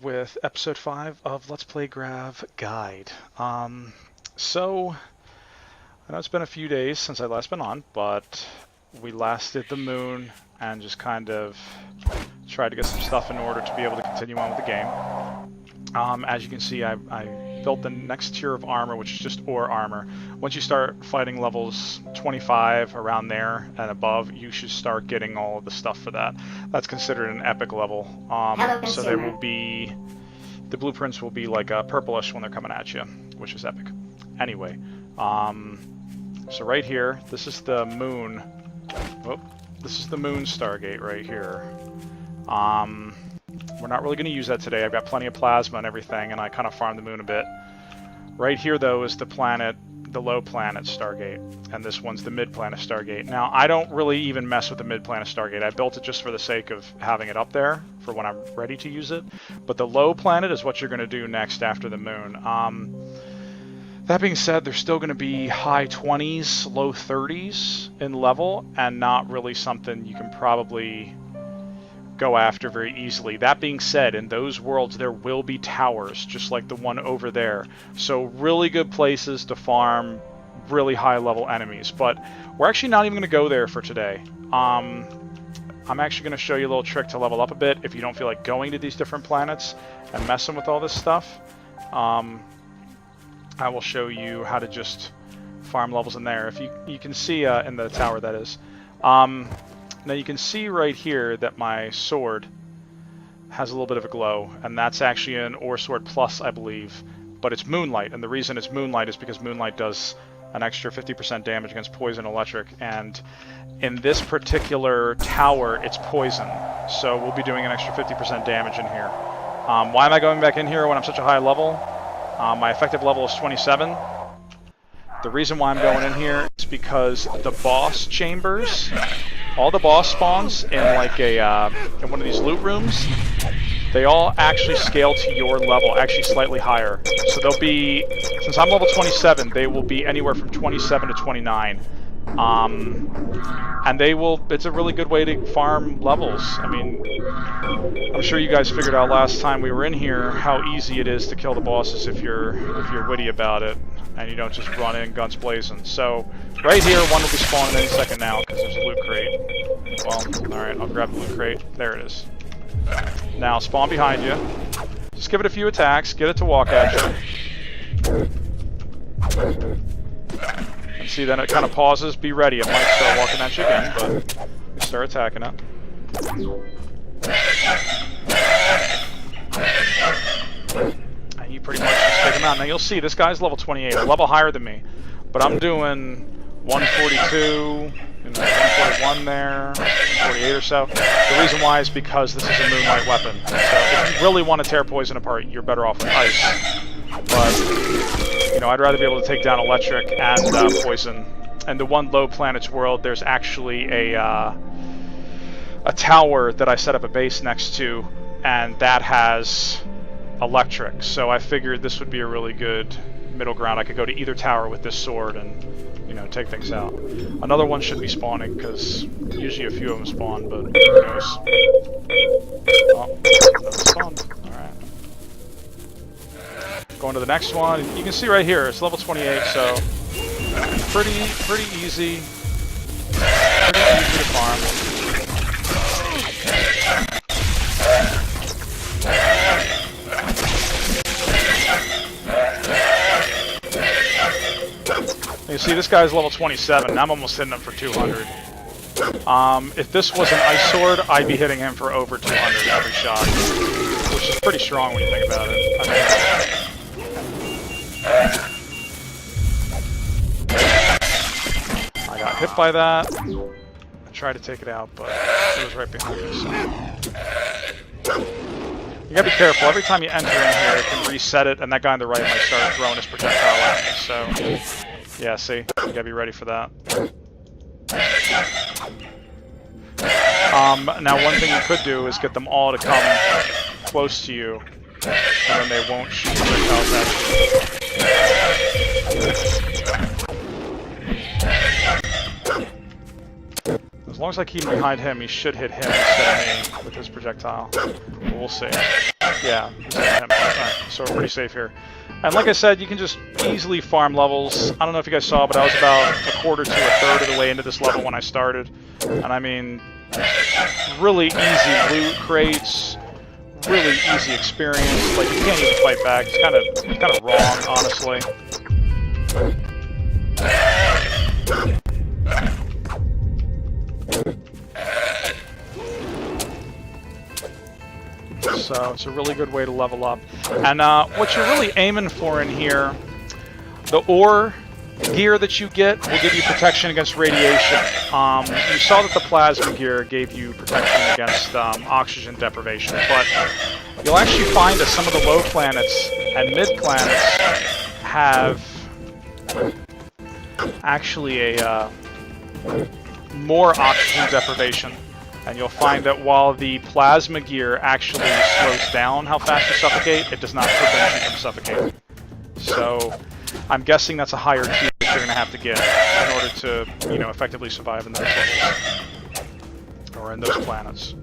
with episode 5 of Let's Play GRAV Guide. So, I know it's been a few days since I last been on, but we last did the moon and just kind of tried to get some stuff in order to be able to continue on with the game. As you can see, I built the next tier of armor, which is just ore armor. Once you start fighting levels 25, around there and above, you should start getting all of the stuff for that. That's considered an epic level. So there will be, the blueprints will be like purplish when they're coming at you, which is epic. Anyway, so right here, this is the moon. Oh, this is the moon Stargate right here. We're not really going to use that today. I've got plenty of plasma and everything, and I kind of farmed the moon a bit. Right here, though, is the planet, the low planet Stargate, and this one's the mid planet Stargate. Now, I don't really even mess with the mid planet Stargate. I built it just for the sake of having it up there for when I'm ready to use it. But the low planet is what you're going to do next after the moon. That being said, there's still going to be high 20s, low 30s in level, and not really something you can probably go after very easily. That being said, in those worlds there will be towers, just like the one over there. So really good places to farm really high level enemies. But we're actually not even going to go there for today. I'm actually going to show you a little trick to level up a bit if you don't feel like going to these different planets and messing with all this stuff. I will show you how to just farm levels in there. If you can see in the tower, that is. Now you can see right here that my sword has a little bit of a glow, and that's actually an Ore Sword Plus, I believe, but it's Moonlight, and the reason it's Moonlight is because Moonlight does an extra 50% damage against poison and electric, and in this particular tower, it's poison, so we'll be doing an extra 50% damage in here. Why am I going back in here when I'm such a high level? My effective level is 27. The reason why I'm going in here is because the boss chambers, all the boss spawns in like a in one of these loot rooms, they all actually scale to your level, actually slightly higher. So they'll be, since I'm level 27, they will be anywhere from 27 to 29. And they will, it's a really good way to farm levels. I mean, I'm sure you guys figured out last time we were in here how easy it is to kill the bosses if you're witty about it and you don't just run in guns blazing. So right here, one will be spawning any second now because there's a loot crate. Well, alright, I'll grab the loot crate. There it is. Now spawn behind you. Just give it a few attacks, get it to walk at you. And see, then it kind of pauses. Be ready, it might start walking at you again, but you start attacking it. And you pretty much just take him out. Now you'll see, this guy's level 28, a level higher than me. But I'm doing 142, 141 there, 148 or so. The reason why is because this is a Moonlight weapon. So if you really want to tear poison apart, you're better off with ice. But, you know, I'd rather be able to take down electric and poison. And the one low planet's world, there's actually a tower that I set up a base next to, and that has electric. So I figured this would be a really good middle ground. I could go to either tower with this sword and, you know, take things out. Another one should be spawning, because usually a few of them spawn, but who knows. Oh, another spawn. Alright. Going to the next one. You can see right here, it's level 28, so pretty easy. Pretty easy to farm. You see, this guy's level 27, and I'm almost hitting him for 200. If this was an ice sword, I'd be hitting him for over 200 every shot, which is pretty strong when you think about it. I got hit by that. I tried to take it out, but it was right behind me. So. You gotta be careful. Every time you enter in here, it can reset it, and that guy on the right might start throwing his projectile at me. So, yeah, see, you gotta be ready for that. Now, one thing you could do is get them all to come close to you, and then they won't shoot projectiles at you. As long as I keep him behind him, he should hit him instead of me with his projectile. But we'll see. Yeah, him. Alright, so we're pretty safe here. And like I said, you can just easily farm levels. I don't know if you guys saw, but I was about a quarter to a third of the way into this level when I started. And I mean, really easy loot crates, really easy experience. Like, you can't even fight back. It's kind of wrong, honestly. So it's a really good way to level up. And what you're really aiming for in here, the ore gear that you get will give you protection against radiation. You saw that the plasma gear gave you protection against oxygen deprivation, but you'll actually find that some of the low planets and mid planets have actually a more oxygen deprivation. And you'll find that while the plasma gear actually slows down how fast you suffocate, it does not prevent you from suffocating. So I'm guessing that's a higher tier that you're going to have to get in order to, you know, effectively survive in those levels. Or in those planets.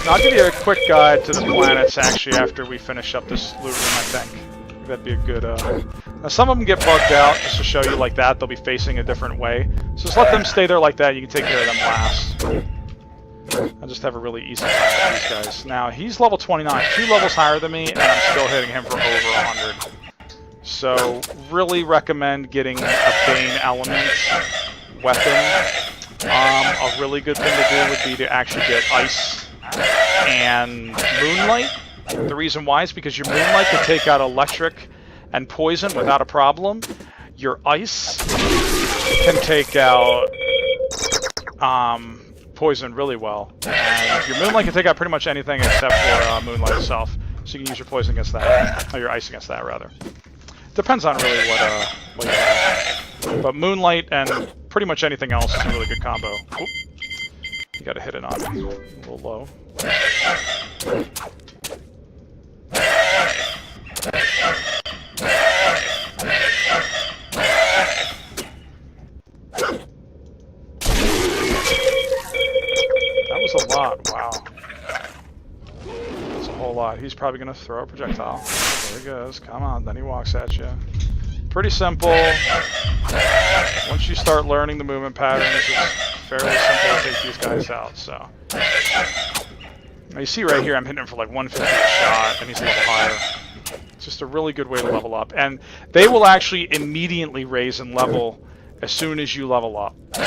Now, I'll give you a quick guide to the planets, actually, after we finish up this loot room, I think. That'd be a good, Now, some of them get bugged out, just to show you like that. They'll be facing a different way. So just let them stay there like that. You can take care of them last. I just have a really easy time with these guys. Now, he's level 29, 2 levels higher than me, and I'm still hitting him for over 100. So, really recommend getting a Bane element weapon. A really good thing to do would be to actually get Ice and Moonlight. The reason why is because your Moonlight can take out electric and poison without a problem. Your Ice can take out poison really well. And your Moonlight can take out pretty much anything except for Moonlight itself. So you can use your poison against that, or your Ice against that, rather. Depends on really what you have. But Moonlight and pretty much anything else is a really good combo. Oop. You gotta hit it on a little low. That was a lot, wow. That's a whole lot. He's probably gonna throw a projectile. There he goes, come on, then he walks at you. Pretty simple. Once you start learning the movement patterns, it's fairly simple to take these guys out, so. Now you see right here, I'm hitting him for like 150 a shot, and he's a little higher. It's just a really good way to level up. And they will actually immediately raise in level as soon as you level up. So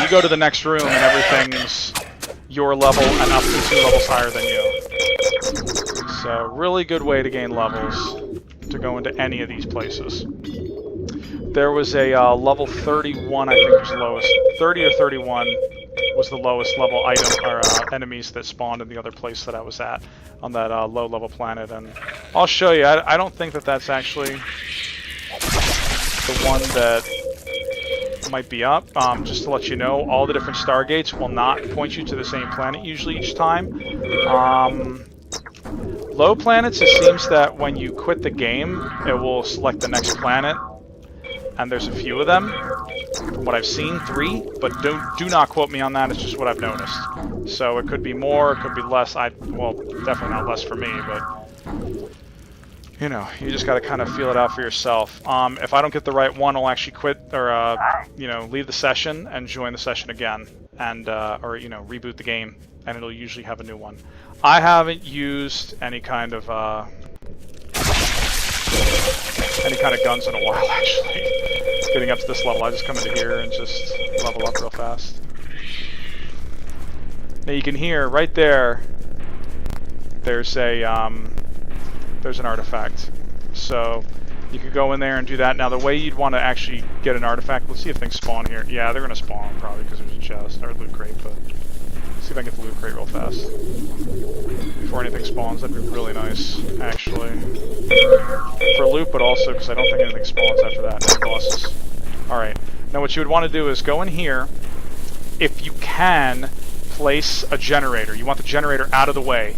you go to the next room and everything's your level and up to 2 levels higher than you. So really good way to gain levels to go into any of these places. There was a level 31, I think was the lowest. 30 or 31 was the lowest level item or enemies that spawned in the other place that I was at on that low level planet. And I'll show you. I don't think that that's actually the one that might be up. Just to let you know, all the different stargates will not point you to the same planet usually each time. Low planets, it seems that when you quit the game, it will select the next planet. And there's a few of them. From what I've seen, 3, but do not quote me on that, it's just what I've noticed. So it could be more, it could be less. Well, definitely not less for me, but you know, you just gotta kind of feel it out for yourself. If I don't get the right one, I'll actually quit, or you know, leave the session and join the session again, and or you know, reboot the game, and it'll usually have a new one. I haven't used any kind of guns in a while, actually. Getting up to this level, I just come into here and just level up real fast. Now you can hear right there, there's an artifact. So you could go in there and do that. Now the way you'd want to actually get an artifact, let's see if things spawn here. Yeah, they're going to spawn probably because there's a chest or a loot crate, but let's see if I can get the loot crate real fast before anything spawns. That'd be really nice, actually. For loot, but also because I don't think anything spawns after that. No bosses. Alright. Now what you would want to do is go in here. If you can, place a generator. You want the generator out of the way.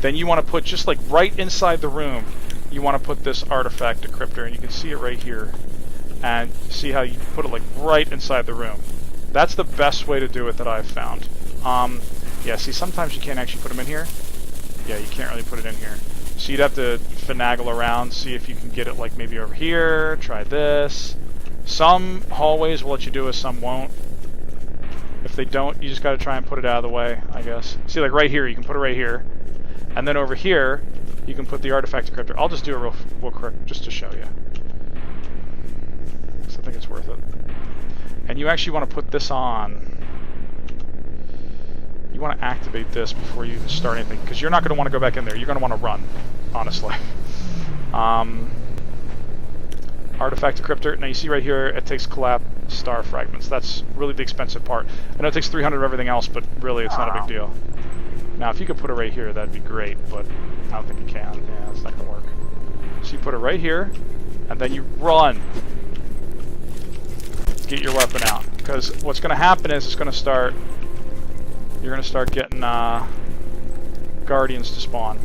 Then you want to put, just like right inside the room, you want to put this artifact decryptor, and you can see it right here. And see how you put it like right inside the room. That's the best way to do it that I've found. Yeah, see, sometimes you can't actually put them in here. Yeah, you can't really put it in here. So you'd have to finagle around, see if you can get it like maybe over here, try this. Some hallways will let you do it, some won't. If they don't, you just gotta try and put it out of the way, I guess. See, like right here, you can put it right here. And then over here, you can put the artifact decryptor. I'll just do it real quick, just to show you. Because I think it's worth it. And you actually want to put this on. You want to activate this before you even start anything, because you're not going to want to go back in there. You're going to want to run, honestly. Artifact decryptor. Now you see right here, it takes collapse star fragments. That's really the expensive part. I know it takes 300 of everything else, but really it's not a big deal. Now if you could put it right here, that'd be great, but I don't think you can. Yeah, it's not going to work. So you put it right here, and then you run. Get your weapon out. Because what's going to happen is it's going to start... You're going to start getting guardians to spawn.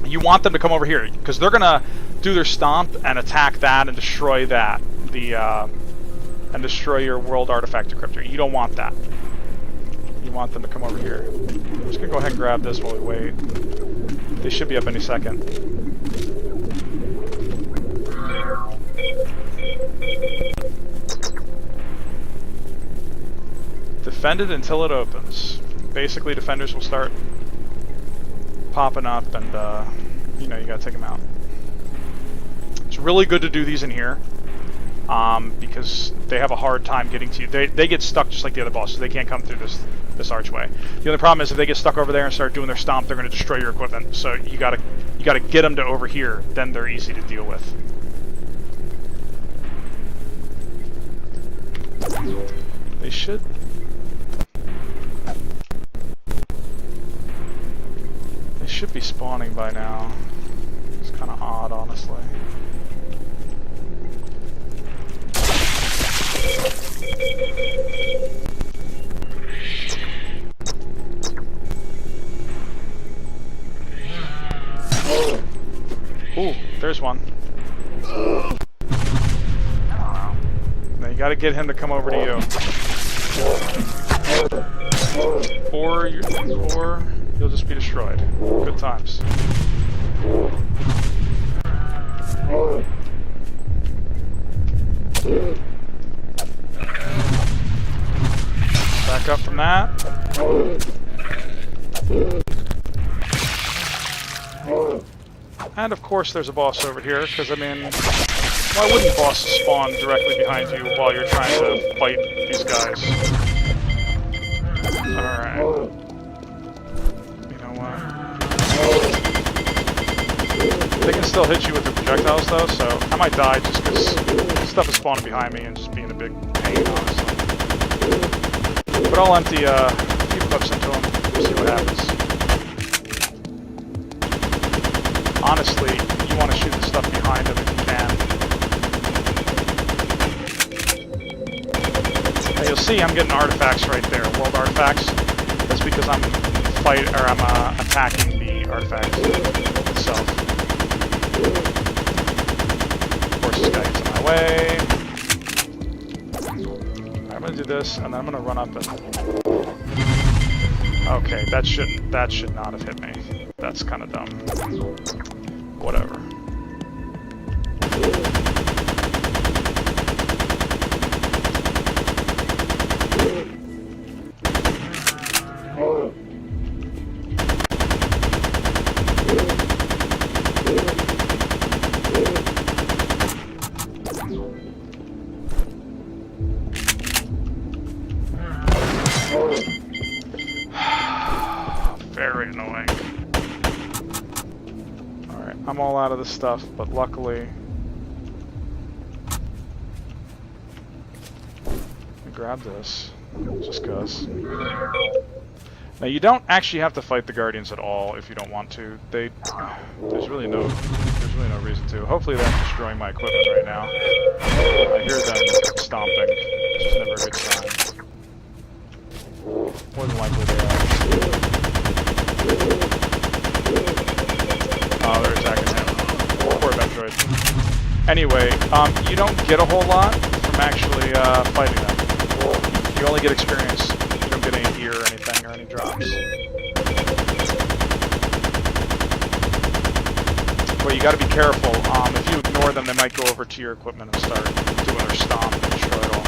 You want them to come over here, because they're going to do their stomp and attack that and destroy that. And destroy your world artifact decryptor. You don't want that. You want them to come over here. I'm just going to go ahead and grab this while we wait. They should be up any second. Defend it until it opens. Basically, defenders will start popping up, and you know, you gotta take them out. It's really good to do these in here, because they have a hard time getting to you. They get stuck just like the other bosses. They can't come through this archway. The only problem is if they get stuck over there and start doing their stomp, they're gonna destroy your equipment. So you gotta get them to over here. Then they're easy to deal with. They should. They should be spawning by now. It's kind of odd, honestly. Ooh, there's one. Now you gotta get him to come over to you. Or you'll just be destroyed. Good times. Back up from that. And of course there's a boss over here, because I mean, why wouldn't bosses spawn directly behind you while you're trying to fight these guys? Alright. You know what? They can still hit you with the projectiles though, so I might die just because stuff is spawning behind me and just being a big pain, honestly. But I'll empty a few clips into them, see what happens. Honestly, you want to shoot the stuff behind them if you can. Now you'll see I'm getting artifacts right there, world artifacts. That's because I'm attacking the artifact itself. Of course, this guy gets in my way. I'm gonna do this, and then I'm gonna run up and. Okay, that should not have hit me. That's kind of dumb. Whatever. Very annoying. Alright, I'm all out of this stuff, but luckily... Let me grab this, just cause. Now you don't actually have to fight the Guardians at all if you don't want to. There's really no reason to. Hopefully they're not destroying my equipment right now. I hear them stomping, which is never a good sign. More than likely they are. Oh, they're attacking him. Poor Metroid. Anyway, you don't get a whole lot from actually fighting them. You only get experience. You don't get any hear anything or any drops. But you got to be careful. If you ignore them, they might go over to your equipment and start doing their stomp and destroy it all.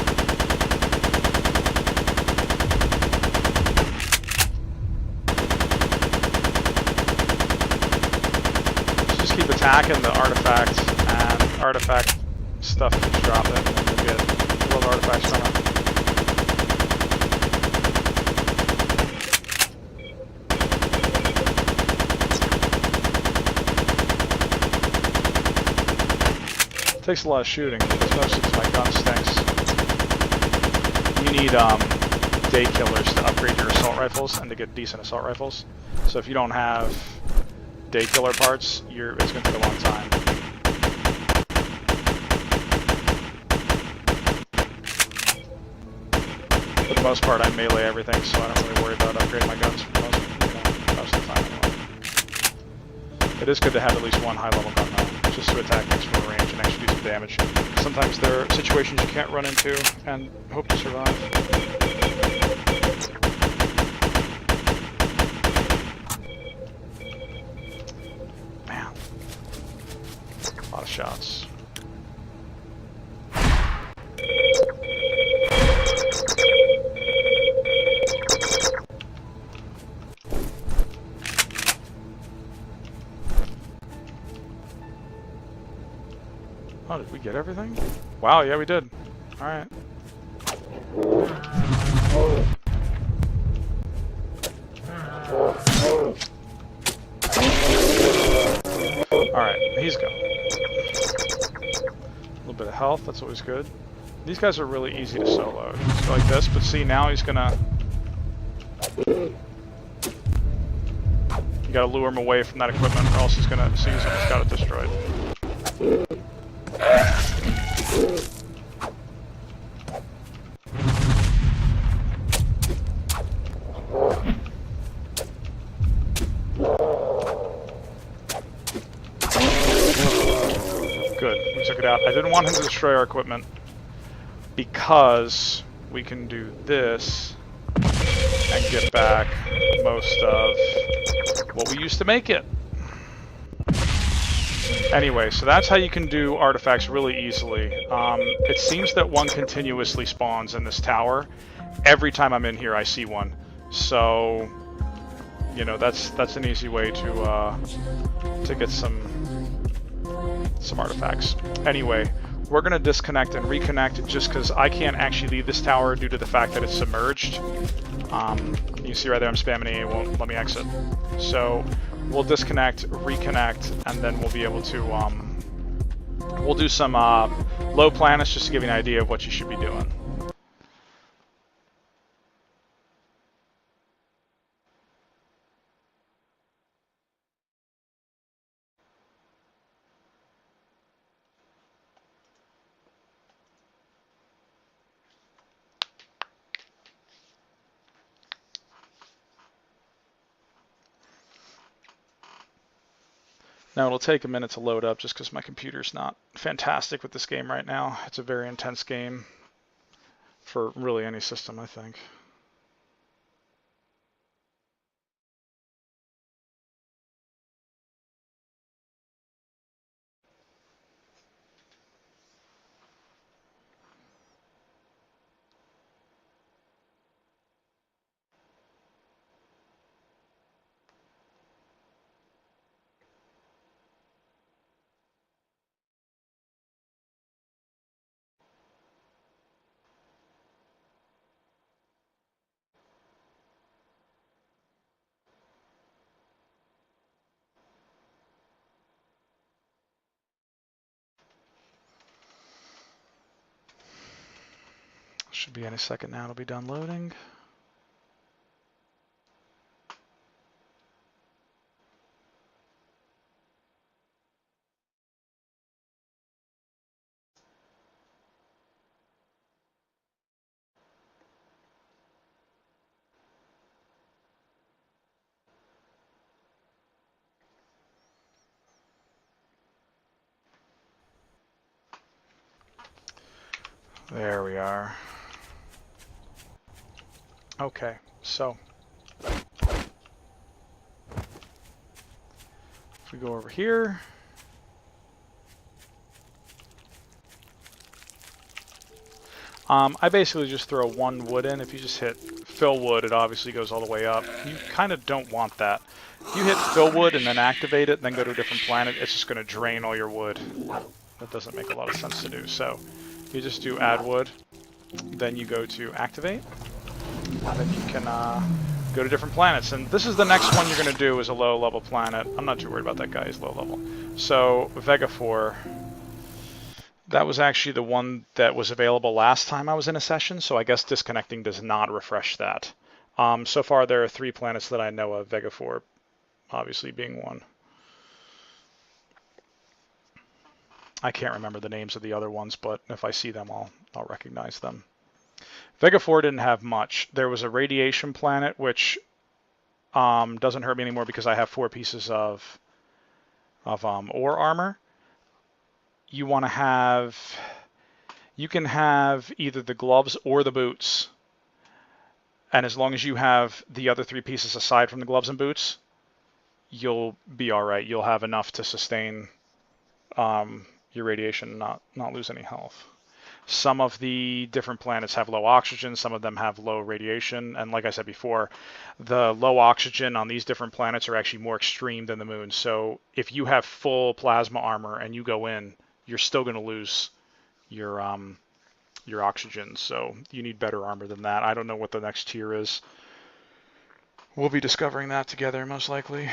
So just keep attacking the artifacts, and artifact stuff keeps dropping, and then you'll get 12 artifacts from it. Takes a lot of shooting, because mostly because my gun stinks. You need day killers to upgrade your assault rifles and to get decent assault rifles. So if you don't have day killer parts, it's going to take a long time. For the most part, I melee everything, so I don't really worry about upgrading my guns for most of the time anyway. It is good to have at least one high-level gun though, just to attack things from range and actually do some damage. Sometimes there are situations you can't run into and hope to survive. Man, a lot of shots. Oh, did we get everything? Wow, yeah, we did. Alright. Alright, he's gone. A little bit of health, that's always good. These guys are really easy to solo. Just like this, but see, now he's gonna... You gotta lure him away from that equipment, or else he's gonna... See, he's almost got it destroyed. Good, we took it out. I didn't want him to destroy our equipment because we can do this and get back most of what we used to make it. Anyway, so that's how you can do artifacts really easily. It seems that one continuously spawns in this tower. Every time I'm in here, I see one. So, you know, that's an easy way to get some artifacts. Anyway, we're gonna disconnect and reconnect just because I can't actually leave this tower due to the fact that it's submerged. You see right there, I'm spamming E, it won't let me exit. So we'll disconnect, reconnect, and then we'll be able to, we'll do some low planets just to give you an idea of what you should be doing. Now it'll take a minute to load up just because my computer's not fantastic with this game right now. It's a very intense game for really any system, I think. Should be any second now, it'll be done loading. There we are. Okay, So if we go over here, I basically just throw one wood in. If you just hit fill wood, it obviously goes all the way up. You kind of don't want that. If you hit fill wood and then activate it, and then go to a different planet, it's just going to drain all your wood. That doesn't make a lot of sense to do. So you just do add wood, then you go to activate, and then you can go to different planets. And this is the next one you're going to do is a low level planet. I'm not too worried about that guy, he's low level. So Vega 4. That was actually the one that was available last time I was in a session, so I guess disconnecting does not refresh that. So far there are 3 planets that I know of, Vega 4 obviously being one. I can't remember the names of the other ones, but if I see them, I'll recognize them. Vega 4 didn't have much. There was a radiation planet, which doesn't hurt me anymore because I have 4 pieces of ore armor. You want to have, you can have either the gloves or the boots. And as long as you have the other 3 pieces aside from the gloves and boots, you'll be all right. You'll have enough to sustain your radiation, not lose any health. Some of the different planets have low oxygen, some of them have low radiation, and like I said before, the low oxygen on these different planets are actually more extreme than the moon. So if you have full plasma armor and you go in, you're still going to lose your oxygen, so you need better armor than that. I don't know what the next tier is. We'll be discovering that together, most likely.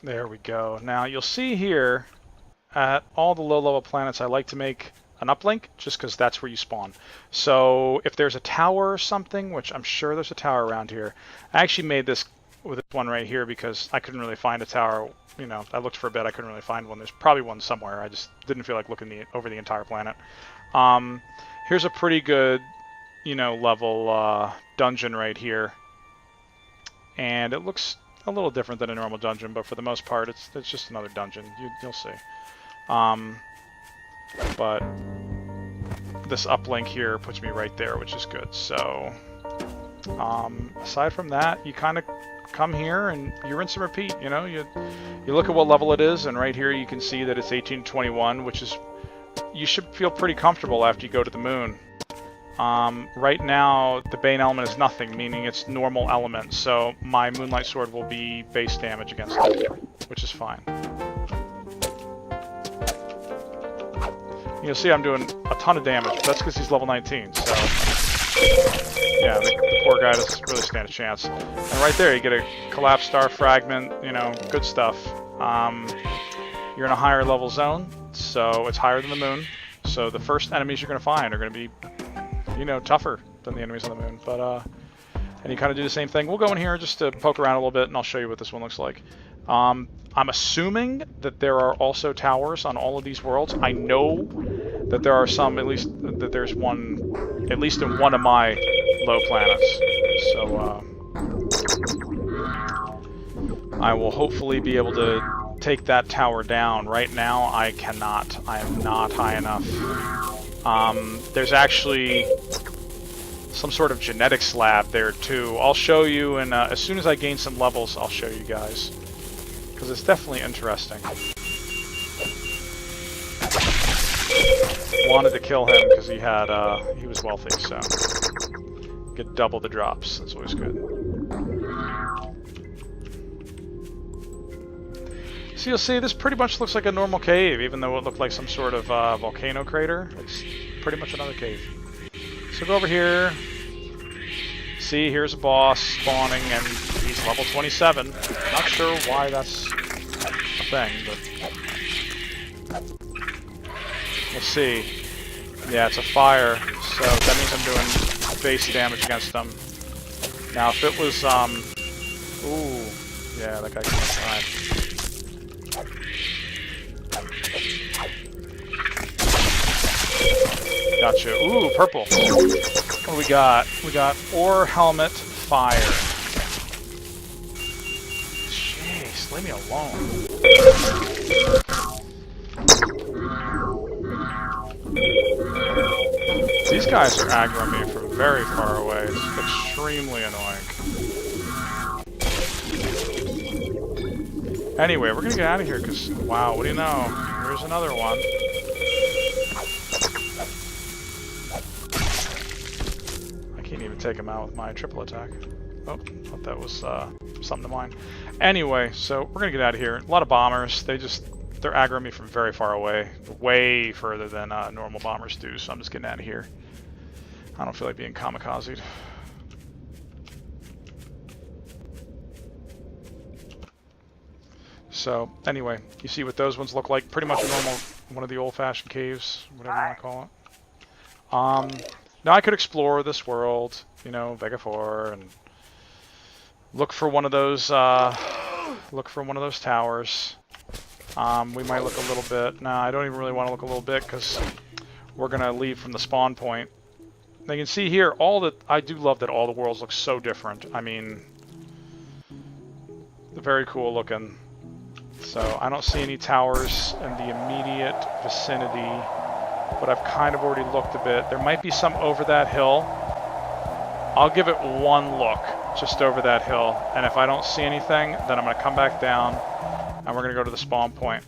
There we go. Now you'll see here at all the low-level planets, I like to make an uplink just because that's where you spawn. So if there's a tower or something, which I'm sure there's a tower around here, I actually made this with this one right here because I couldn't really find a tower. You know, I looked for a bit, I couldn't really find one. There's probably one somewhere. I just didn't feel like looking over the entire planet. Here's a pretty good, you know, level dungeon right here, and it looks a little different than a normal dungeon, but for the most part, it's just another dungeon. You'll see. But this uplink here puts me right there, which is good. So aside from that, you kind of come here and you rinse and repeat. You know, you look at what level it is, and right here you can see that it's 18 to 21, which is, you should feel pretty comfortable after you go to the moon. Right now, the Bane element is nothing, meaning it's normal element, so my Moonlight Sword will be base damage against it, which is fine. You'll see I'm doing a ton of damage, but that's because he's level 19, so yeah, the poor guy doesn't really stand a chance. And right there, you get a collapsed star fragment, you know, good stuff. You're in a higher level zone, so it's higher than the moon, so the first enemies you're going to find are going to be, you know, tougher than the enemies on the moon, but and you kind of do the same thing. We'll go in here just to poke around a little bit, and I'll show you what this one looks like. I'm assuming that there are also towers on all of these worlds. I know that there are some, at least that there's one, at least in one of my low planets. So I will hopefully be able to take that tower down. Right now, I cannot. I am not high enough. There's actually some sort of genetics lab there too. I'll show you, and as soon as I gain some levels, I'll show you guys, because it's definitely interesting. Wanted to kill him because he had he was wealthy, so get double the drops. That's always good. So you'll see this pretty much looks like a normal cave, even though it looked like some sort of volcano crater. It's pretty much another cave. So go over here. See, here's a boss spawning, and he's level 27. Not sure why that's a thing, but we'll see. Yeah, it's a fire, so that means I'm doing base damage against them. Now, if it was, ooh, yeah, that guy can't survive. Gotcha. Ooh, purple. What do we got? We got ore helmet fire. Jeez, leave me alone. These guys are aggroing me from very far away. It's extremely annoying. Anyway, we're gonna get out of here because, wow, what do you know? Here's another one. I can't even take him out with my triple attack. Oh, thought that was something to mine. Anyway, so we're gonna get out of here. A lot of bombers. They're aggroing me from very far away, way further than normal bombers do. So I'm just getting out of here. I don't feel like being kamikazed. So anyway, you see what those ones look like. Pretty much a normal, one of the old-fashioned caves, whatever you want to call it. Now I could explore this world, you know, Vega 4, and look for one of those. Look for one of those towers. We might look a little bit. Nah, I don't even really want to look a little bit because we're gonna leave from the spawn point. Now you can see here, I do love that all the worlds look so different. I mean, they're very cool looking. So I don't see any towers in the immediate vicinity, but I've kind of already looked a bit. There might be some over that hill. I'll give it one look just over that hill, and if I don't see anything, then I'm going to come back down and we're going to go to the spawn point.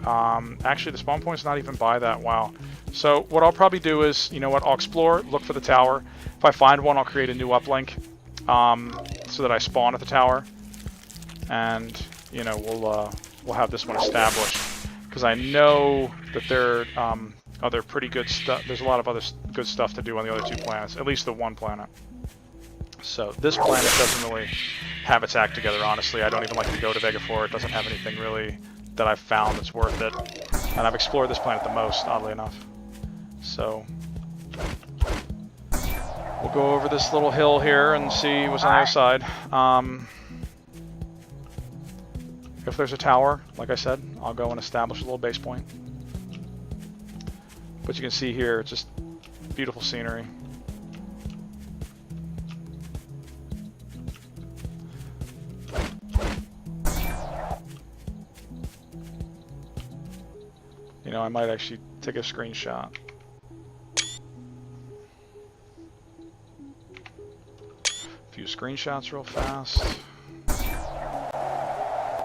Actually, the spawn point's not even by that. Wow. So what I'll probably do is, you know what, I'll explore, look for the tower. If I find one, I'll create a new uplink so that I spawn at the tower, and you know, we'll have this one established, because I know that there are other pretty good stuff. There's a lot of other good stuff to do on the other 2 planets, at least the 1 planet. So this planet doesn't really have its act together, honestly. I don't even like to go to Vega 4. It doesn't have anything really that I've found that's worth it. And I've explored this planet the most, oddly enough. So we'll go over this little hill here and see what's on the other side. If there's a tower, like I said, I'll go and establish a little base point. But you can see here, it's just beautiful scenery. You know, I might actually take a screenshot. A few screenshots real fast.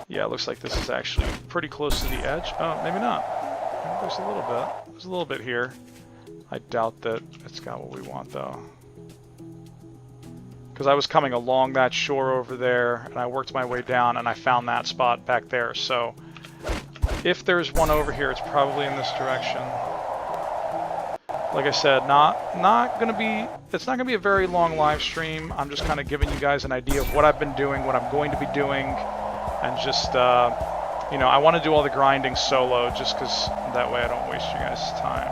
Yeah, it looks like this is actually pretty close to the edge. Oh, maybe not. Maybe there's a little bit. There's a little bit here. I doubt that it's got what we want, though. Because I was coming along that shore over there, and I worked my way down, and I found that spot back there. So if there's one over here, it's probably in this direction. Like I said, it's not gonna be a very long live stream. I'm just kind of giving you guys an idea of what I've been doing, what I'm going to be doing, and just you know, I want to do all the grinding solo, just because that way I don't waste you guys' time.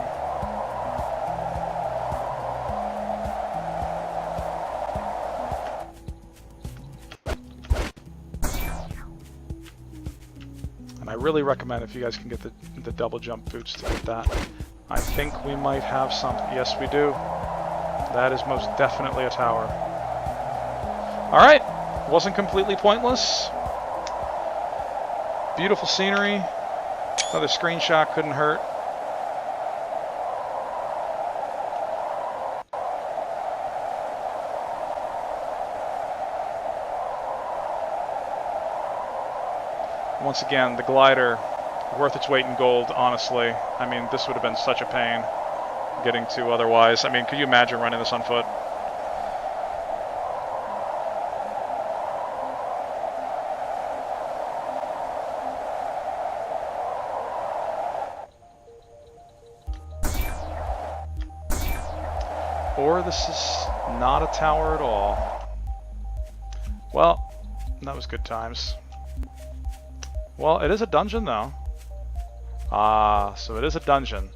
And I really recommend, if you guys can get the double jump boots, to get that. I think we might have something. Yes, we do. That is most definitely a tower. Alright, wasn't completely pointless. Beautiful scenery. Another screenshot couldn't hurt. Once again, the glider, worth its weight in gold, honestly. I mean, this would have been such a pain getting to otherwise. I mean, could you imagine running this on foot? Or this is not a tower at all. Well, that was good times. Well, it is a dungeon, though. Ah, so it is a dungeon.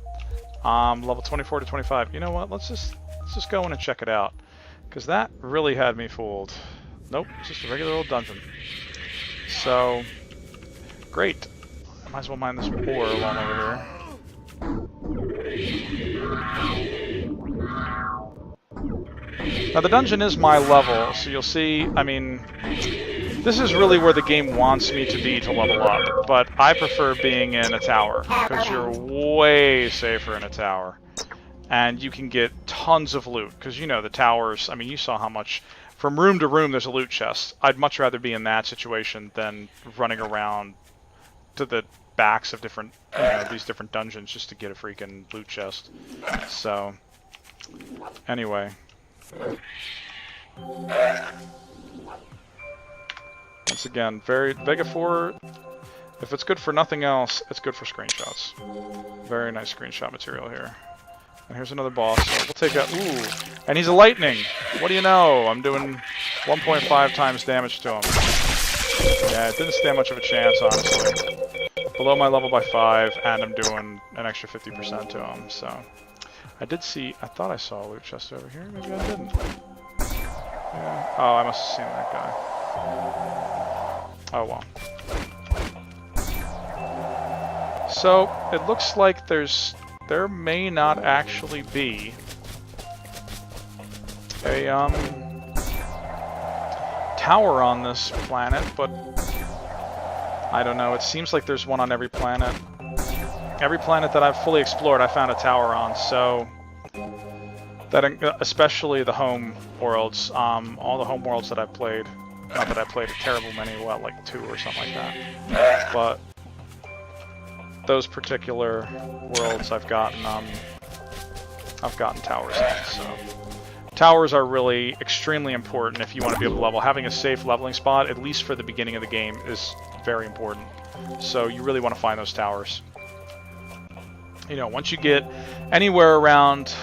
Level 24 to 25. You know what? Let's just go in and check it out, because that really had me fooled. Nope, it's just a regular old dungeon. So, great. I might as well mine this ore while I'm over here. Now the dungeon is my level, so you'll see, I mean, this is really where the game wants me to be to level up, but I prefer being in a tower, because you're way safer in a tower. And you can get tons of loot, because you know the towers, I mean, you saw how much, from room to room there's a loot chest. I'd much rather be in that situation than running around to the backs of different, you know, these different dungeons just to get a freaking loot chest. So, anyway. Once again, Vega 4, if it's good for nothing else, it's good for screenshots. Very nice screenshot material here. And here's another boss, so we'll take out, ooh, and he's a lightning! What do you know? I'm doing 1.5 times damage to him. Yeah, it didn't stand much of a chance, honestly. Below my level by 5, and I'm doing an extra 50% to him, so. I did see, I thought I saw a loot chest over here, maybe I didn't. Yeah. Oh, I must have seen that guy. Oh well. So, it looks like there may not actually be a, tower on this planet, but I don't know, it seems like there's one on every planet. Every planet that I've fully explored, I found a tower on, so that, especially the home worlds, all the home worlds that I've played, not that I played a terrible many, what, like 2 or something like that, but those particular worlds I've gotten towers in, so. Towers are really extremely important if you want to be able to level. Having a safe leveling spot, at least for the beginning of the game, is very important. So you really want to find those towers. You know, once you get anywhere around,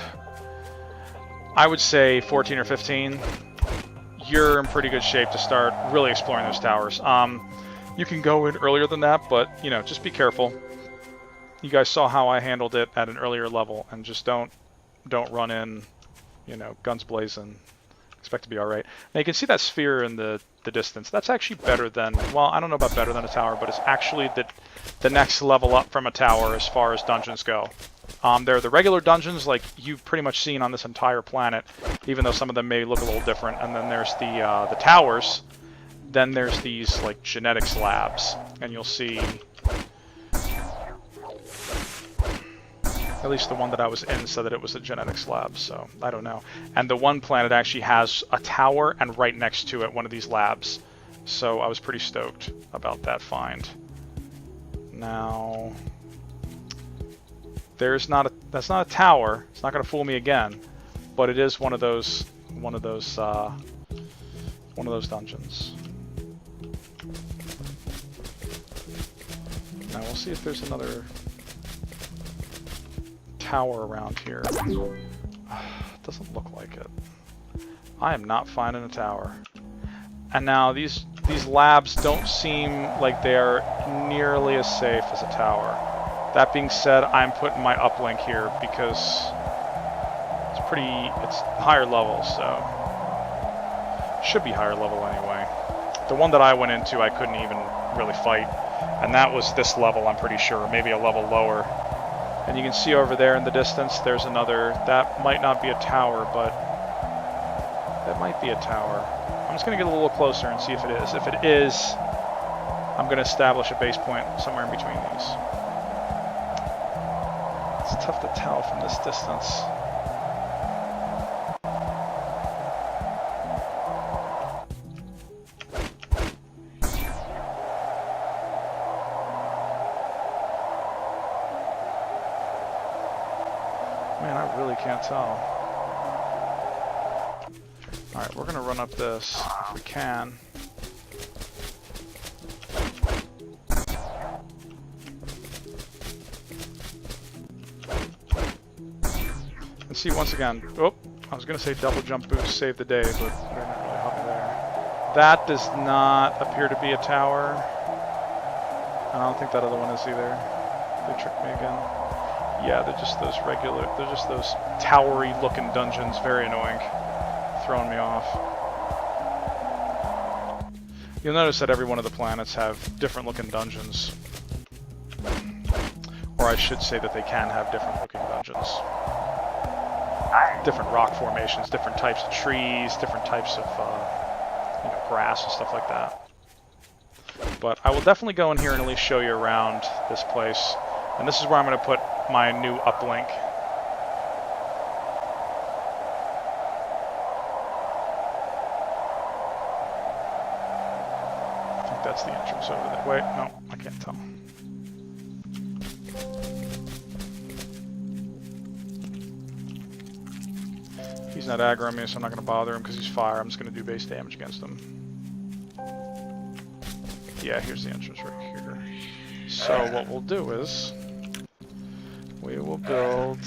I would say 14 or 15, you're in pretty good shape to start really exploring those towers. You can go in earlier than that, but, you know, just be careful. You guys saw how I handled it at an earlier level, and just don't run in, you know, guns blazing. Expect to be alright. Now you can see that sphere in the distance. That's actually better than, well, I don't know about better than a tower, but it's actually the next level up from a tower as far as dungeons go. There are the regular dungeons, like you've pretty much seen on this entire planet, even though some of them may look a little different. And then there's the towers. Then there's these, like, genetics labs. And you'll see, at least the one that I was in said that it was a genetics lab, so I don't know. And the one planet actually has a tower, and right next to it, one of these labs. So I was pretty stoked about that find. Now, that's not a tower. It's not going to fool me again, but it is one of those dungeons. Now we'll see if there's another tower around here. Doesn't look like it. I am not finding a tower. And now these labs don't seem like they are nearly as safe as a tower. That being said, I'm putting my uplink here because it's higher level, so should be higher level anyway. The one that I went into, I couldn't even really fight, and that was this level, I'm pretty sure, maybe a level lower. And you can see over there in the distance, there's another. That might not be a tower, but that might be a tower. I'm just going to get a little closer and see if it is. If it is, I'm going to establish a base point somewhere in between these. It's tough to tell from this distance. Man, I really can't tell. Alright, we're gonna run up this if we can. And see, once again, oh, I was gonna say double jump boost save the day, but they're not really helping there. That does not appear to be a tower. I don't think that other one is either. They tricked me again. Yeah, they're just those towery looking dungeons, very annoying. Throwing me off. You'll notice that every one of the planets have different looking dungeons. Or I should say that they can have different looking dungeons. Different rock formations, different types of trees, different types of grass and stuff like that. But I will definitely go in here and at least show you around this place. And this is where I'm going to put my new uplink. I think that's the entrance over there. Wait, no, I can't tell. He's not aggroing me, so I'm not going to bother him because he's fire. I'm just going to do base damage against him. Yeah, here's the entrance right here. So what we'll do is we will build